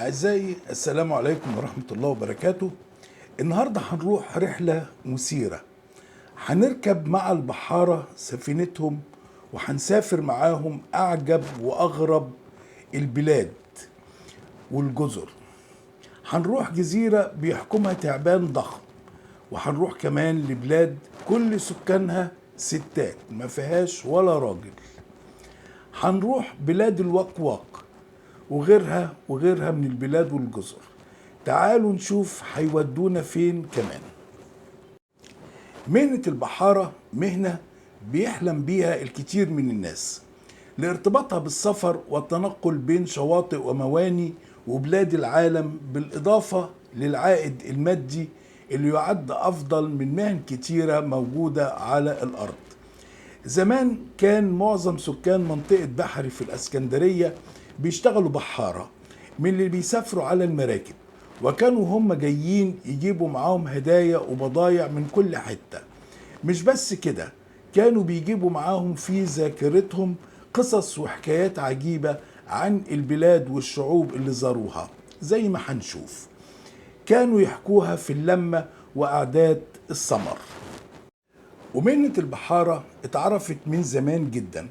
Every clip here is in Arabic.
أعزائي السلام عليكم ورحمة الله وبركاته. النهاردة هنروح رحلة مثيرة. هنركب مع البحارة سفينتهم وهنسافر معاهم أعجب وأغرب البلاد والجزر. هنروح جزيرة بيحكمها تعبان ضخم، وهنروح كمان لبلاد كل سكانها ستات ما فيهاش ولا راجل. هنروح بلاد الوقواق وغيرها وغيرها من البلاد والجزر. تعالوا نشوف هيودونا فين كمان. مهنة البحارة مهنة بيحلم بيها الكثير من الناس لارتباطها بالسفر والتنقل بين شواطئ ومواني وبلاد العالم، بالإضافة للعائد المادي اللي يعد أفضل من مهن كتيرة موجودة على الأرض. زمان كان معظم سكان منطقة بحري في الإسكندرية بيشتغلوا بحارة من اللي بيسافروا على المراكب، وكانوا هم جايين يجيبوا معاهم هدايا وبضايع من كل حتة. مش بس كده، كانوا بيجيبوا معاهم في ذاكرتهم قصص وحكايات عجيبة عن البلاد والشعوب اللي زاروها، زي ما هنشوف. كانوا يحكوها في اللمة وأعداد السمر. ومهنة البحارة اتعرفت من زمان جدا،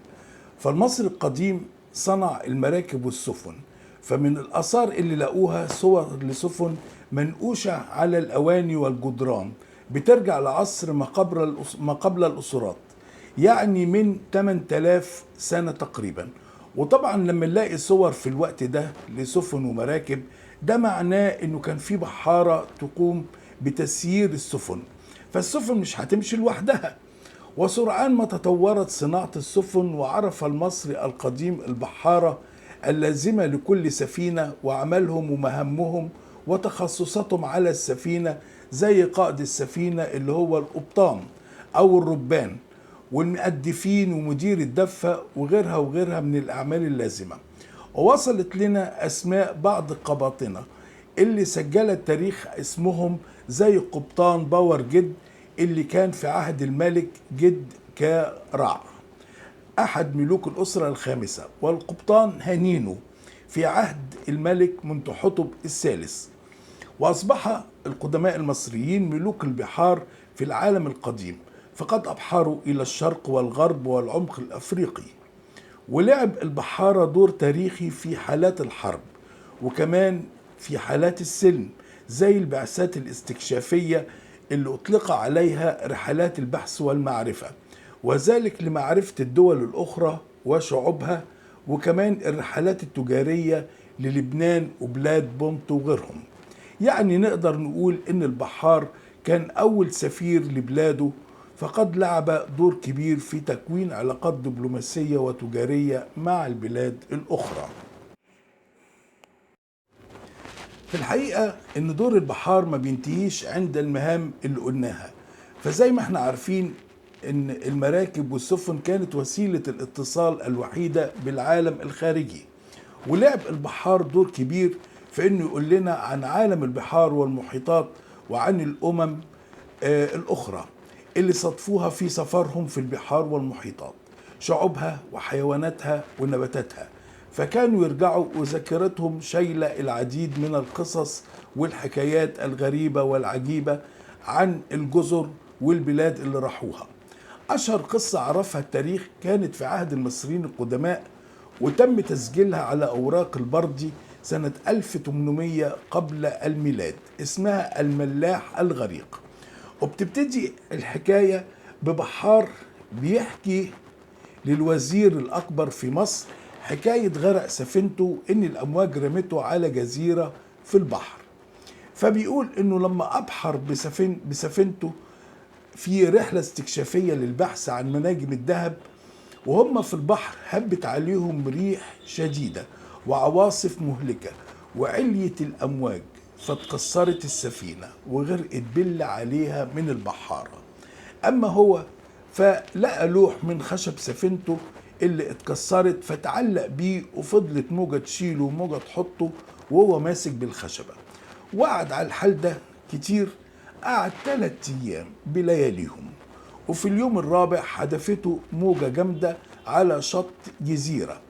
فالمصري القديم صنع المراكب والسفن، فمن الآثار اللي لقوها صور لسفن منقوشة على الأواني والجدران بترجع لعصر ما قبل الأسرات، يعني من 8000 سنة تقريبا. وطبعا لما نلاقي صور في الوقت ده لسفن ومراكب، ده معناه انه كان في بحارة تقوم بتسيير السفن، فالسفن مش هتمشي لوحدها. وسرعان ما تطورت صناعة السفن، وعرف المصري القديم البحارة اللازمة لكل سفينة وعملهم ومهمهم وتخصصاتهم على السفينة، زي قائد السفينة اللي هو القبطان أو الربان، والمؤدفين ومدير الدفة وغيرها وغيرها من الأعمال اللازمة. ووصلت لنا أسماء بعض القباطنة اللي سجلت تاريخ اسمهم، زي القبطان باور جد اللي كان في عهد الملك جد كرع أحد ملوك الأسرة الخامسة، والقبطان هنينو في عهد الملك منتحتب الثالث. وأصبح القدماء المصريين ملوك البحار في العالم القديم، فقد أبحروا إلى الشرق والغرب والعمق الأفريقي. ولعب البحارة دور تاريخي في حالات الحرب، وكمان في حالات السلم، زي البعثات الاستكشافية اللي أطلق عليها رحلات البحث والمعرفة، وذلك لمعرفة الدول الأخرى وشعوبها، وكمان الرحلات التجارية للبنان وبلاد بونت وغيرهم. يعني نقدر نقول إن البحار كان أول سفير لبلاده، فقد لعب دور كبير في تكوين علاقات دبلوماسية وتجارية مع البلاد الأخرى. في الحقيقة إن دور البحار ما بينتهيش عند المهام اللي قلناها، فزي ما احنا عارفين إن المراكب والسفن كانت وسيلة الاتصال الوحيدة بالعالم الخارجي، ولعب البحار دور كبير في إنه يقول لنا عن عالم البحار والمحيطات وعن الأمم الأخرى اللي صادفوها في سفرهم في البحار والمحيطات، شعوبها وحيواناتها ونباتاتها. فكانوا يرجعوا وذاكرتهم شايلة العديد من القصص والحكايات الغريبة والعجيبة عن الجزر والبلاد اللي راحوها. أشهر قصة عرفها التاريخ كانت في عهد المصريين القدماء، وتم تسجيلها على أوراق البردي سنة 1800 قبل الميلاد، اسمها الملاح الغريق. وبتبتدي الحكاية ببحار بيحكي للوزير الأكبر في مصر حكاية غرق سفينته، إن الأمواج رمته على جزيرة في البحر. فبيقول إنه لما أبحر بسفينته في رحلة استكشافية للبحث عن مناجم الذهب، وهم في البحر هبت عليهم ريح شديدة وعواصف مهلكة وعلية الأمواج، فاتكسرت السفينة وغرقت بل عليها من البحارة. أما هو فلقى لوح من خشب سفينته اللي اتكسرت، فتعلق بيه وفضلت موجة تشيله وموجة تحطه وهو ماسك بالخشبة. وقعد على الحال ده كتير، قعد 3 أيام بلياليهم. وفي اليوم الرابع حدفته موجة جامدة على شط جزيرة،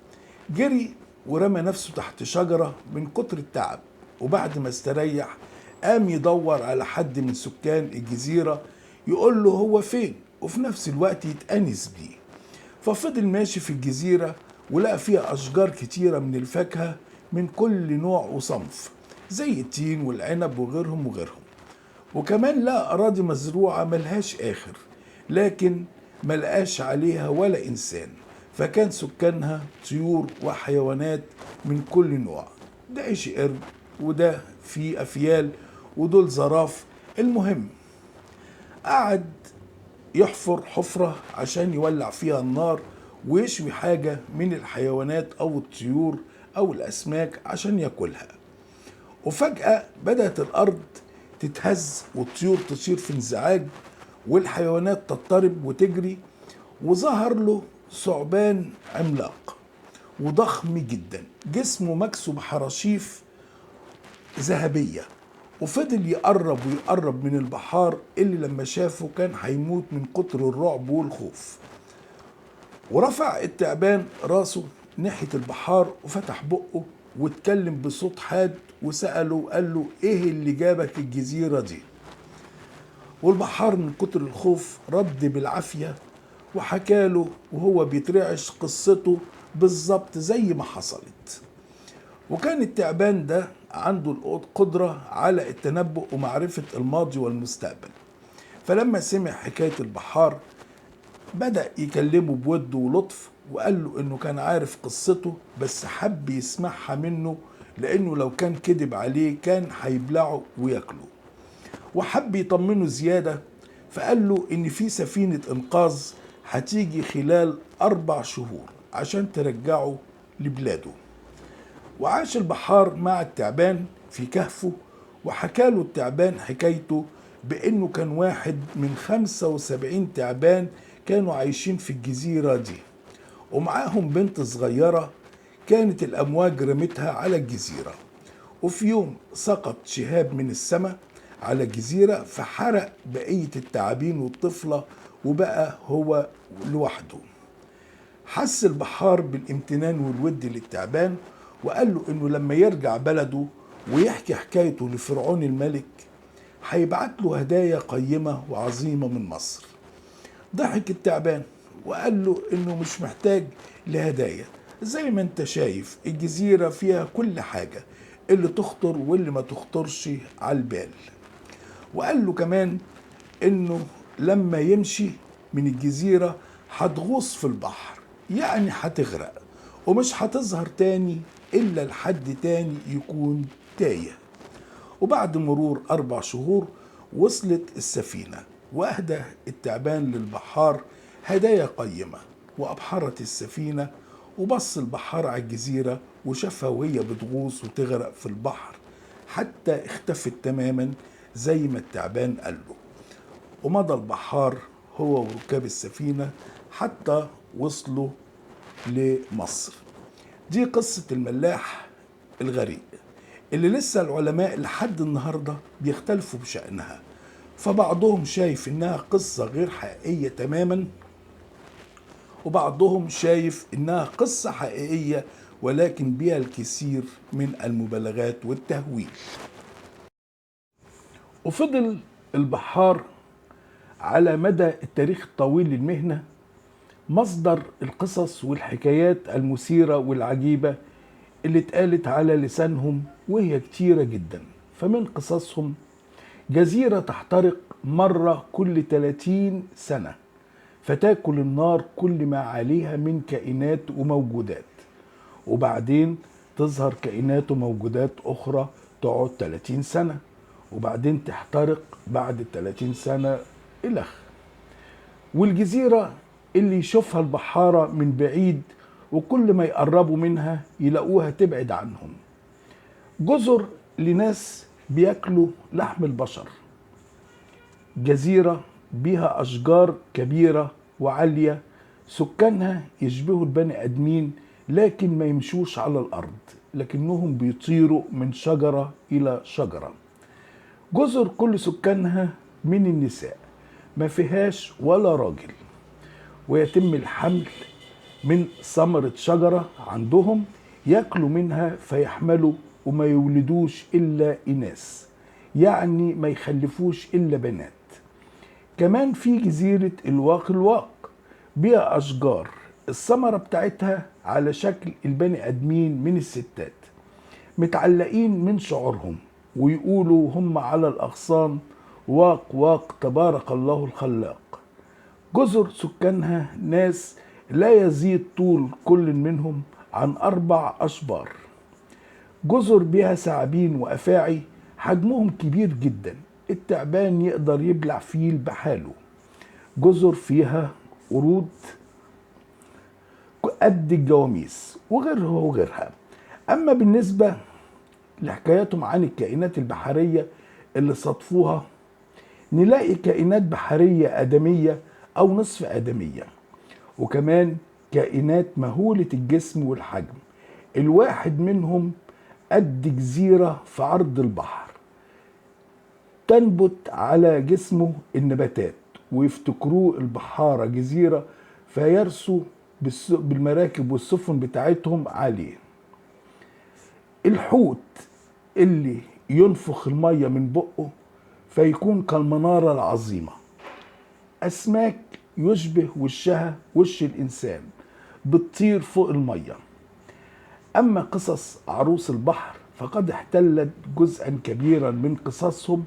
جري ورمى نفسه تحت شجرة من كتر التعب، وبعد ما استريح قام يدور على حد من سكان الجزيرة يقول له هو فين، وفي نفس الوقت يتأنس بيه. ففضل ماشي في الجزيرة ولقى فيها أشجار كتيرة من الفاكهة من كل نوع وصنف، زي التين والعنب وغيرهم وغيرهم. وكمان لقى أراضي مزروعة ملهاش آخر، لكن ملقاش عليها ولا إنسان، فكان سكانها طيور وحيوانات من كل نوع، ده عيش قرد وده في أفيال ودول زراف. المهم قعد يحفر حفرة عشان يولع فيها النار ويشوي حاجة من الحيوانات أو الطيور أو الأسماك عشان ياكلها. وفجأة بدأت الأرض تتهز والطيور تطير في انزعاج والحيوانات تضطرب وتجري، وظهر له ثعبان عملاق وضخم جدا، جسمه مكسو بحراشيف ذهبية، وفضل يقرب ويقرب من البحار اللي لما شافه كان هيموت من كتر الرعب والخوف. ورفع التعبان راسه ناحية البحار وفتح بقه واتكلم بصوت حاد وسأله وقال له ايه اللي جابك الجزيرة دي؟ والبحار من كتر الخوف رد بالعافية وحكاله وهو بيترعش قصته بالظبط زي ما حصلت. وكان التعبان ده عنده القدرة على التنبؤ ومعرفة الماضي والمستقبل، فلما سمع حكاية البحار بدأ يكلمه بود ولطف وقال له انه كان عارف قصته بس حب يسمعها منه، لانه لو كان كذب عليه كان هيبلعه وياكله. وحب يطمنه زيادة فقال له ان في سفينة انقاذ هتيجي خلال 4 شهور عشان ترجعه لبلاده. وعاش البحار مع التعبان في كهفه، وحكاله التعبان حكايته بانه كان واحد من 75 تعبان كانوا عايشين في الجزيرة دي، ومعاهم بنت صغيرة كانت الأمواج رمتها على الجزيرة. وفي يوم سقط شهاب من السماء على الجزيرة فحرق بقية التعابين والطفلة وبقى هو لوحده. حس البحار بالامتنان والود للتعبان وقال له انه لما يرجع بلده ويحكي حكايته لفرعون الملك هيبعت له هدايا قيمة وعظيمة من مصر. ضحك التعبان وقال له انه مش محتاج لهدايا، زي ما انت شايف الجزيرة فيها كل حاجة اللي تخطر واللي ما تخطرش على البال. وقال له كمان انه لما يمشي من الجزيرة هتغوص في البحر، يعني هتغرق ومش هتظهر تاني الا لحد تاني يكون تايه. وبعد مرور 4 شهور وصلت السفينة وأهدى التعبان للبحار هدايا قيمة، وأبحرت السفينة وبص البحار على الجزيرة وشافها وهي بتغوص وتغرق في البحر حتى اختفت تماما زي ما التعبان قال له. ومضى البحار هو وركاب السفينة حتى وصلوا لمصر. دي قصة الملاح الغريق اللي لسه العلماء لحد النهاردة بيختلفوا بشأنها، فبعضهم شايف إنها قصة غير حقيقية تماما، وبعضهم شايف إنها قصة حقيقية ولكن بها الكثير من المبالغات والتهويل. وفضل البحار على مدى التاريخ الطويل للمهنة مصدر القصص والحكايات المثيرة والعجيبة اللي اتقالت على لسانهم، وهي كتيرة جدا. فمن قصصهم جزيرة تحترق مرة كل 30 سنة فتاكل النار كل ما عليها من كائنات وموجودات، وبعدين تظهر كائنات وموجودات أخرى تقعد 30 سنة وبعدين تحترق بعد 30 سنة إلخ. والجزيرة اللي يشوفها البحارة من بعيد وكل ما يقربوا منها يلاقوها تبعد عنهم. جزر لناس بياكلوا لحم البشر، جزيرة بيها أشجار كبيرة وعالية سكانها يشبهوا البني آدمين لكن ما يمشوش على الأرض، لكنهم بيطيروا من شجرة إلى شجرة. جزر كل سكانها من النساء ما فيهاش ولا راجل، ويتم الحمل من ثمرة شجرة عندهم يأكلوا منها فيحملوا وما يولدوش إلا إناث، يعني ما يخلفوش إلا بنات. كمان في جزيرة الواق بيها أشجار الثمرة بتاعتها على شكل البني آدمين من الستات، متعلقين من شعورهم، ويقولوا هم على الأغصان واق واق تبارك الله الخلاق. جزر سكانها ناس لا يزيد طول كل منهم عن 4 أشبار. جزر بها ثعابين وأفاعي حجمهم كبير جدا، التعبان يقدر يبلع فيل بحاله. جزر فيها قرود قد الجواميس وغيرها. أما بالنسبة لحكاياتهم عن الكائنات البحرية اللي صادفوها، نلاقي كائنات بحرية آدمية أو نصف آدمية، وكمان كائنات مهولة الجسم والحجم. الواحد منهم قد جزيرة في عرض البحر، تنبت على جسمه النباتات، ويفتكروه البحارة جزيرة فيرسوا بالمراكب والسفن بتاعتهم عليه. الحوت اللي ينفخ المية من بقه فيكون كالمنارة العظيمة. أسماك يشبه وشها وش الإنسان، بتطير فوق المية. أما قصص عروس البحر فقد احتلت جزءا كبيرا من قصصهم،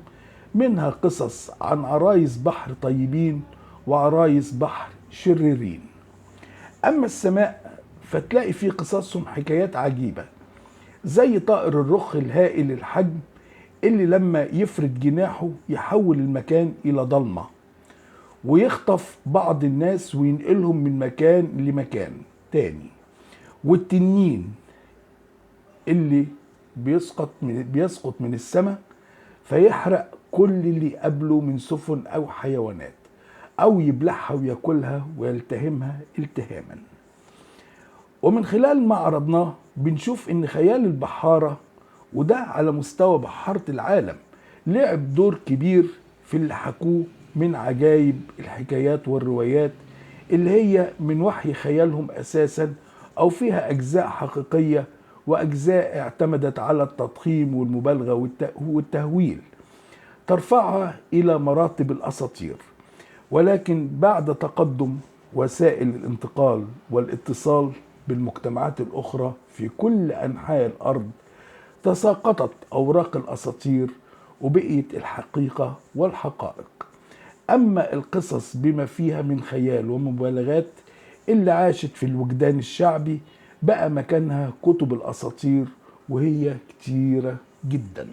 منها قصص عن عرايس بحر طيبين وعرايس بحر شريرين. أما السماء فتلاقي في قصصهم حكايات عجيبة، زي طائر الرخ الهائل الحجم اللي لما يفرد جناحه يحول المكان إلى ضلمة، ويخطف بعض الناس وينقلهم من مكان لمكان تاني. والتنين اللي بيسقط من السماء فيحرق كل اللي يقابله من سفن أو حيوانات، أو يبلعها ويأكلها ويلتهمها التهاما. ومن خلال ما عرضناه بنشوف إن خيال البحارة، وده على مستوى بحارة العالم، لعب دور كبير في اللي حكوه من عجائب الحكايات والروايات اللي هي من وحي خيالهم أساسا، أو فيها أجزاء حقيقية وأجزاء اعتمدت على التضخيم والمبالغة والتهويل، ترفعها إلى مراتب الأساطير. ولكن بعد تقدم وسائل الانتقال والاتصال بالمجتمعات الأخرى في كل أنحاء الأرض، تساقطت أوراق الأساطير وبقيت الحقيقة والحقائق. أما القصص بما فيها من خيال ومبالغات اللي عاشت في الوجدان الشعبي بقى مكانها كتب الأساطير، وهي كتيرة جداً.